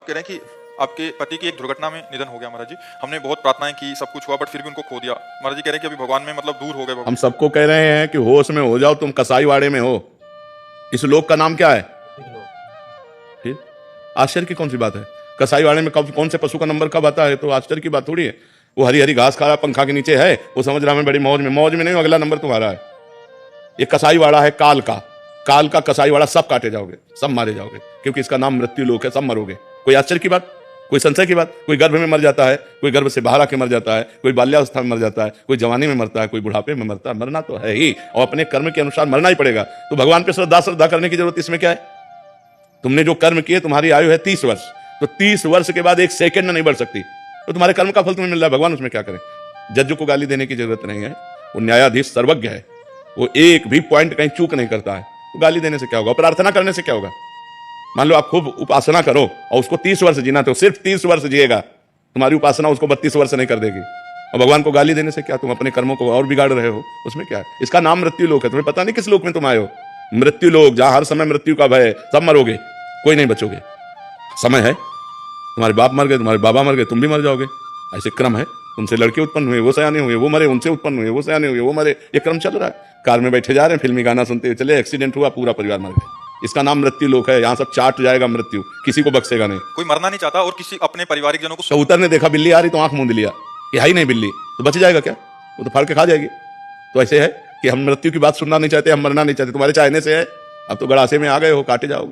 कह रहे हैं कि आपके पति की एक दुर्घटना में निधन हो गया महाराज जी। हमने बहुत प्रार्थनाएं की, सब कुछ हुआ, बट फिर भी उनको खो दिया। महाराज जी कह रहे हैं कि अभी भगवान में मतलब दूर हो गए भगवान। हम सबको कह रहे हैं कि होश में हो जाओ, तुम कसाईवाड़े में हो। इस लोक का नाम क्या है? फिर आश्चर्य की कौन सी बात है? कसाईवाड़े में कब कौन से पशु का नंबर कब आता है? तो आश्चर्य की बात थोड़ी है। वो हरी हरी घास खा रहा, पंखा के नीचे है, वो समझ रहा मैं बड़ी मौज में नहीं, अगला नंबर तुम्हारा है। ये कसाईवाड़ा है काल का कसाईवाड़ा। सब काटे जाओगे, सब मारे जाओगे, क्योंकि इसका नाम मृत्यु लोक है। सब मरोगे। कोई आश्चर्य की बात, कोई संशय की बात? कोई गर्भ में मर जाता है, कोई गर्भ से बाहर आके मर जाता है, कोई बाल्यावस्था में मर जाता है, कोई जवानी में मरता है, कोई बुढ़ापे में मरता है। मरना तो है ही, और अपने कर्म के अनुसार मरना ही पड़ेगा। तो भगवान पे श्रद्धा करने की जरूरत इसमें क्या है? तुमने जो कर्म किए, तुम्हारी आयु है 30 वर्ष, तो 30 वर्ष के बाद एक सेकंड नहीं बढ़ सकती, तो तुम्हारे कर्म का फल तुम्हें मिल रहा है। भगवान उसमें क्या करें? जज को गाली देने की जरूरत नहीं है, वो न्यायाधीश सर्वज्ञ है, वो एक भी पॉइंट कहीं चूक नहीं करता है। तो गाली देने से क्या होगा? प्रार्थना करने से क्या होगा? मान लो आप खूब उपासना करो और उसको 30 वर्ष जीना, तो सिर्फ 30 वर्ष जिएगा, तुम्हारी उपासना उसको 32 वर्ष नहीं कर देगी। और भगवान को गाली देने से क्या? तुम अपने कर्मों को और बिगाड़ रहे हो, उसमें क्या है? इसका नाम मृत्यु लोक है। तुम्हें पता नहीं किस लोक में तुम आए हो। मृत्यु लोक, जहां हर समय मृत्यु का भय है। सब मरोगे, कोई नहीं बचोगे। समय है, तुम्हारे बाप मर गए, तुम्हारे बाबा मर गए, तुम भी मर जाओगे। ऐसे क्रम है। तुमसे लड़के उत्पन्न हुए, वो सयाने हुए, वो मरे, उनसे उत्पन्न हुए, वो सयाने हुए, वो मरे। ये क्रम चल रहा है। कार में बैठे जा रहे हैं, फिल्मी गाना सुनते हुए चले, एक्सीडेंट हुआ, पूरा परिवार मर गया। इसका नाम मृत्यु लोक है। यहाँ सब चाट जाएगा मृत्यु, किसी को बख्शेगा नहीं। कोई मरना नहीं चाहता और किसी अपने पारिवारिक जनों को कबूतर ने देखा बिल्ली आ रही तो आंख मूंद लिया, ये है ही नहीं बिल्ली, तो बच जाएगा क्या? वो तो फाड़ के खा जाएगी। तो ऐसे है कि हम मृत्यु की बात सुनना नहीं चाहते, हम मरना नहीं चाहते। तुम्हारे चाहने से है, अब तो गड़ासे में आ गए हो, काटे जाओगे।